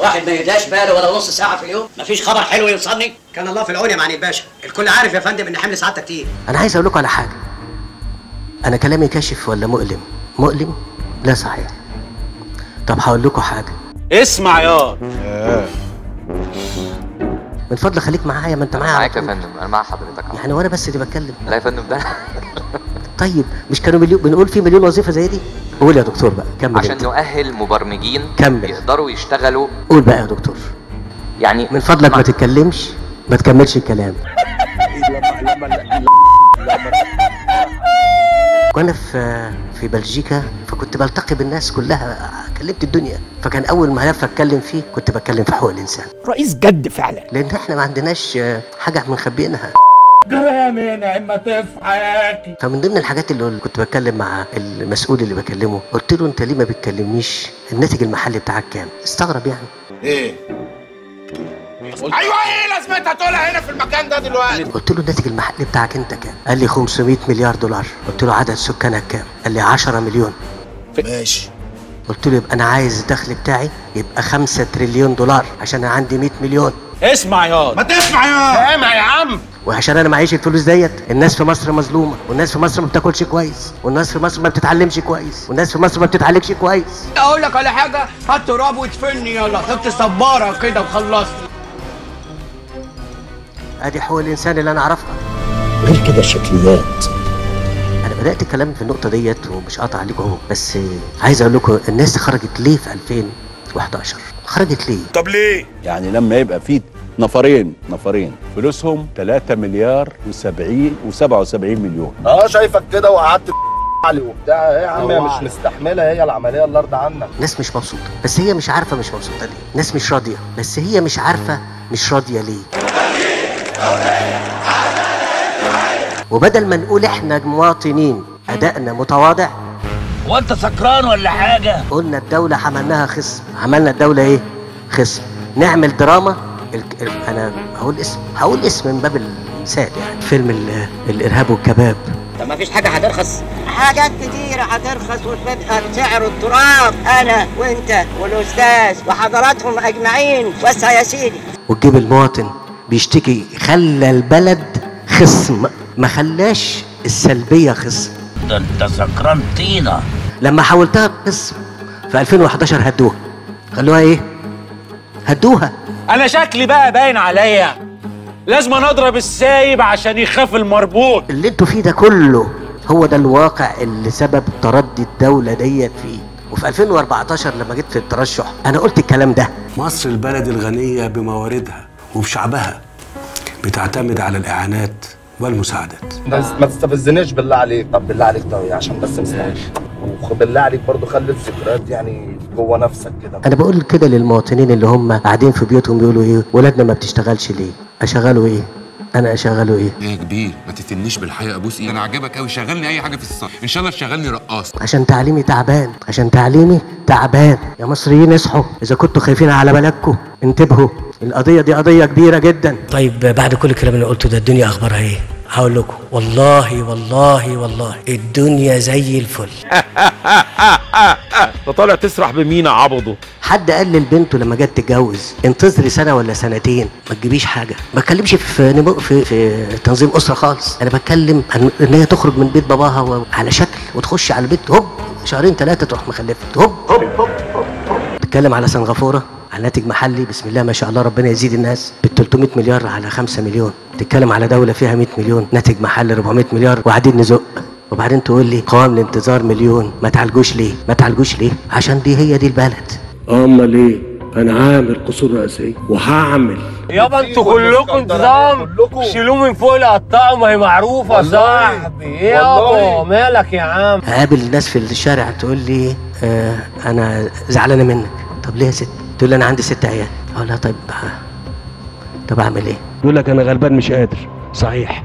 الواحد ما يهداش باله ولا نص ساعه في اليوم، مفيش خبر حلو يوصلني. كان الله في العون يا معالي الباشا، الكل عارف يا فندم ان حمل سعادتك كتير. انا عايز اقول لكم على حاجه، انا كلامي كاشف ولا مؤلم؟ مؤلم؟ لا صحيح. طب هقول لكم حاجه، اسمع يا من فضلك خليك معايا، ما انت معايا. معاك يا فندم، انا مع حضرتك. يعني وانا بس اللي بتكلم؟ لا يا فندم، ده طيب مش كانوا بنقول في مليون وظيفه زي دي؟ قول يا دكتور بقى، كمل. عشان انت نؤهل مبرمجين كمل يقدروا يشتغلوا. قول بقى يا دكتور. يعني من فضلك ما تتكلمش، ما تكملش الكلام. وانا في بلجيكا، فكنت بلتقي بالناس كلها، كلمت الدنيا، فكان اول ملف اتكلم فيه كنت بتكلم في حقوق الانسان. رئيس جد فعلا، لان احنا ما عندناش حاجه مخبيينها. كلامي يا نعمة في حياتي. فمن ضمن الحاجات اللي كنت بتكلم مع المسؤول اللي بكلمه، قلت له انت ليه ما بتكلمنيش الناتج المحلي بتاعك كام؟ استغرب يعني. ايه؟ ايوه، ايه لازمتها تقولها هنا في المكان ده دلوقتي؟ قلت له الناتج المحلي بتاعك انت كام؟ قال لي 500 مليار دولار. قلت له عدد سكانك كام؟ قال لي 10 مليون. ماشي. قلت له يبقى انا عايز الدخل بتاعي يبقى 5 تريليون دولار عشان انا عندي 100 مليون. اسمع يا ما تسمع يا سامع يا عم. وعشان انا معيش الفلوس ديت، الناس في مصر مظلومه، والناس في مصر ما بتاكلش كويس، والناس في مصر ما بتتعلمش كويس، والناس في مصر ما بتتعالجش كويس. اقول لك على حاجه، هات تراب وادفني يلا، حط صباره كده وخلصني. ادي حقوق الانسان اللي انا اعرفها. غير كده الشكليات. انا بدات كلام في النقطه ديت ومش قاطع عليكم اهو، بس عايز اقول لكم الناس خرجت ليه في 2011؟ خرجت ليه؟ طب ليه؟ يعني لما يبقى في نفرين فلوسهم 3 مليار و77 مليون. شايفك كده وقعدت علي وبتاع. ايه يا عم، هي مش مستحمله، هي العمليه الله يرضى عنك. ناس مش مبسوطه، بس هي مش عارفه مش مبسوطه ليه. ناس مش راضيه، بس هي مش عارفه مش راضيه ليه. وبدل ما نقول احنا مواطنين ادائنا متواضع، وانت سكران ولا حاجه؟ قلنا الدوله عملناها خصم. عملنا الدوله ايه؟ خصم. نعمل دراما. انا هقول اسم من باب المثال، يعني فيلم الارهاب والكباب. طب ما فيش حاجه هترخص؟ حاجات كتيره هترخص وتبقى بسعر التراب، انا وانت والاستاذ وحضراتهم اجمعين. وسع يا سيدي. وتجيب المواطن بيشتكي، خلى البلد خصم، ما خلاش السلبيه خصم. ده انت سكران طينه. لما حولتها قسم في 2011 هدوها. خلوها ايه؟ هدوها. انا شكلي بقى باين عليا، لازم اضرب السايب عشان يخاف المربوط. اللي انتوا فيه ده كله هو ده الواقع اللي سبب تردي الدوله ديت فيه. وفي 2014 لما جيت في الترشح انا قلت الكلام ده. مصر البلد الغنيه بمواردها وبشعبها، بتعتمد على الاعانات والمساعدات. ما تستفزنيش بالله عليك. طب بالله عليك طوي عشان بس مستحيل. وبالله عليك برضه خلي الذكريات يعني جوه نفسك كده. انا بقول كده للمواطنين اللي هم قاعدين في بيوتهم بيقولوا ايه، ولادنا ما بتشتغلش ليه؟ اشغلوا ايه؟ انا اشغله ايه؟ يا كبير ما تتنيش بالحقيقه، ابوس ايه، انا عجبك قوي، شغلني اي حاجه في الصف، ان شاء الله تشغلني رقاص. عشان تعليمي تعبان، عشان تعليمي تعبان. يا مصريين اصحوا، اذا كنتوا خايفين على بلدكم انتبهوا، القضيه دي قضيه كبيره جدا. طيب بعد كل الكلام اللي قلته ده، الدنيا اخبارها ايه؟ هقول لكم والله والله والله الدنيا زي الفل. انت طالع تسرح بمينا عبضه. حد قال لبنته لما جت تتجوز انتظري سنه ولا سنتين ما تجيبيش حاجه؟ ما بتكلمش في تنظيم اسره خالص، انا بتكلم عن ان هي تخرج من بيت باباها على شكل وتخش على البيت هوب شهرين ثلاثه تروح مخلفه هوب هوب هوب. بتتكلم على سنغافوره، على ناتج محلي بسم الله ما شاء الله ربنا يزيد الناس بال 300 مليار على 5 مليون. تتكلم على دوله فيها 100 مليون، ناتج محلي 400 مليار وقاعدين نزق. وبعدين تقول لي قوام الانتظار مليون، ما تعالجوش ليه؟ ما تعالجوش ليه؟ عشان هي دي البلد. امال ايه؟ انا عامل قصور رئاسيه وهعمل. يابا انتوا كلكم انتظام، شيلوه من فوق القطاع، ما هي معروفه يا صاحبي. ايه يابا مالك يا عم؟ هقابل الناس في الشارع تقول لي انا زعلانه منك. طب ليه يا ست؟ تقول لي انا عندي 6 عيال. اقول لها طب اعمل ايه؟ يقول لك انا غلبان مش قادر. صحيح،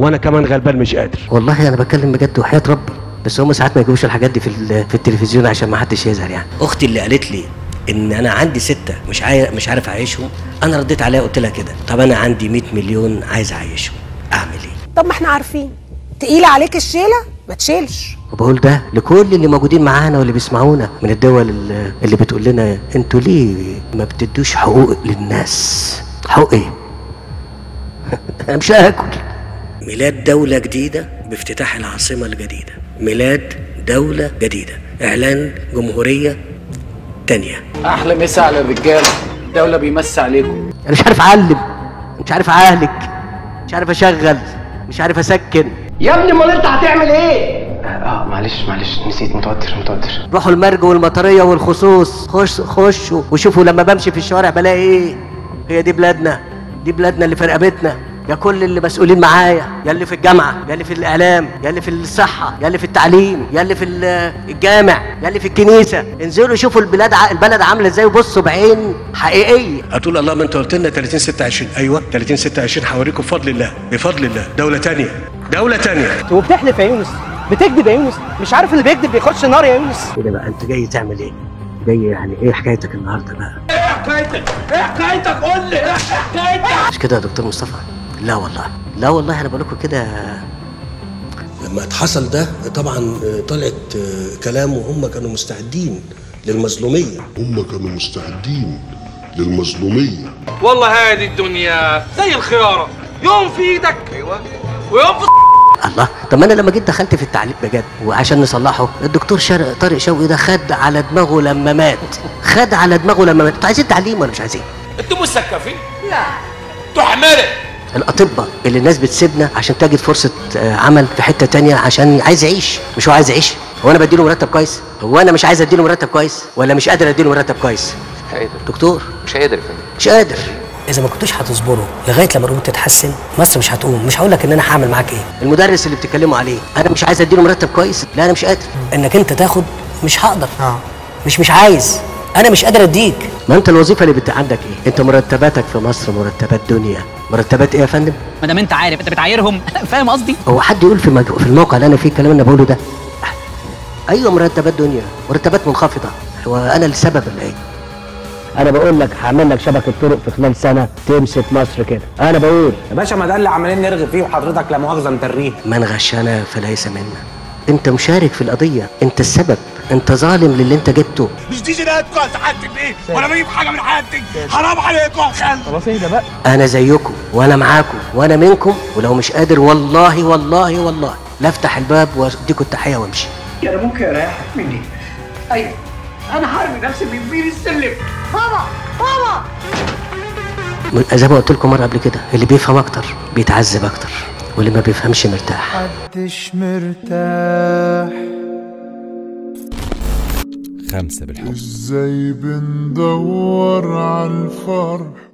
وانا كمان غلبان مش قادر. والله انا بتكلم بجد وحياة ربي، بس هم ساعات ما يجيبوش الحاجات دي في التلفزيون عشان ما حدش يظهر يعني. اختي اللي قالت لي ان انا عندي 6 مش عارف اعيشهم، انا رديت عليها قلت لها كده، طب انا عندي 100 مليون عايز اعيشهم، اعمل ايه؟ طب ما احنا عارفين تقيله عليك الشيله ما تشيلش. وبقول ده لكل اللي موجودين معانا واللي بيسمعونا من الدول اللي بتقول لنا انتوا ليه ما بتدوش حقوق للناس؟ حقوق ايه؟ انا مش هاكل. ميلاد دولة جديدة بافتتاح العاصمة الجديدة، ميلاد دولة جديدة، اعلان جمهورية تانية. احلى مسا على الرجاله، الدوله بيمسي عليكم. انا مش عارف اعلم، مش عارف اعالج، مش عارف اشغل، مش عارف اسكن. يا ابني امال انت هتعمل ايه؟ معلش نسيت، متوتر. روحوا المرج والمطريه والخصوص، خشوا وشوفوا لما بمشي في الشوارع بلاقي ايه. هي دي بلادنا، دي بلادنا اللي في رقبتنا. يا كل اللي مسؤولين معايا، يا اللي في الجامعه، يا اللي في الاعلام، يا اللي في الصحه، يا اللي في التعليم، يا اللي في الجامع، يا اللي في الكنيسه، انزلوا شوفوا البلد عامله ازاي وبصوا بعين حقيقيه. هتقول الله ما انت قلت لنا 30/26. ايوه 30/26 هوريكم بفضل الله، بفضل الله دوله تانية، دوله تانية. وبتحلف يا يونس، بتكذب يا يونس، مش عارف اللي بيكذب بيخش نار يا يونس. كده بقى انت جاي تعمل ايه؟ جاي يعني ايه حكايتك النهارده بقى؟ ايه حكايتك قول لي ايه حكايتك؟ مش كده يا دكتور مصطفى؟ لا والله انا بقول لكم كده. لما حصل ده طبعا طلعت كلام، وهم كانوا مستعدين للمظلوميه. والله هذه الدنيا زي الخياره، يوم في ايدك ايوه ويوم في الله. طب ما انا لما جيت دخلت في التعليم بجد وعشان نصلحه، الدكتور طارق شوقي ده خد على دماغه لما مات. انتوا عايزين تعليم ولا مش عايزين؟ انتوا مسكفين؟ لا انتوا حمارة. الاطباء اللي الناس بتسيبنا عشان تجد فرصه عمل في حته تانية عشان عايز يعيش. مش هو عايز يعيش؟ هو انا بديله مرتب كويس؟ هو انا مش عايز اديله مرتب كويس ولا مش قادر اديله مرتب كويس؟ مش قادر دكتور، مش قادر يا فندم، مش قادر. اذا ما كنتوش هتصبروا لغايه لما الامور تتحسن مصر مش هتقوم. مش هقول لك ان انا هعمل معاك ايه. المدرس اللي بتتكلموا عليه انا مش عايز اديله مرتب كويس؟ لا انا مش قادر. انك انت تاخد مش هقدر. مش عايز، انا مش قادر اديك. ما انت الوظيفه اللي عندك ايه؟ انت مرتباتك في مصر مرتبات دنيا. مرتبات ايه يا فندم؟ ما دام انت عارف انت بتعايرهم فاهم قصدي؟ هو حد يقول في الموقع اللي انا فيه الكلام اللي انا بقوله ده؟ ايوه مرتبات دنيا، مرتبات منخفضه. هو انا السبب ولا ايه؟ انا بقول لك هعمل لك شبكه طرق في خلال سنه تمسك مصر كده. انا بقول يا باشا ما ده اللي عمالين نرغي فيه وحضرتك لا مؤاخذه متريه. من غشنا فليس منا. انت مشارك في القضيه، انت السبب، انت ظالم للي انت جبته. مش دي جناياتكم يا سعادتك ايه؟ ولا بجيب حاجه من حياتك؟ حرام عليكم يا خالد. خلاص اهدى بقى. انا زيكم وانا معاكم وانا منكم، ولو مش قادر والله لا افتح الباب واديكم التحيه وامشي. انا ممكن اريحك مني. ايوه انا هرمي نفسي من بير السلم. بابا زي ما قلت لكم مره قبل كده، اللي بيفهم اكتر بيتعذب اكتر، واللي ما بيفهمش مرتاح. محدش مرتاح. 5 بالحب. ازاي بندور على الفرح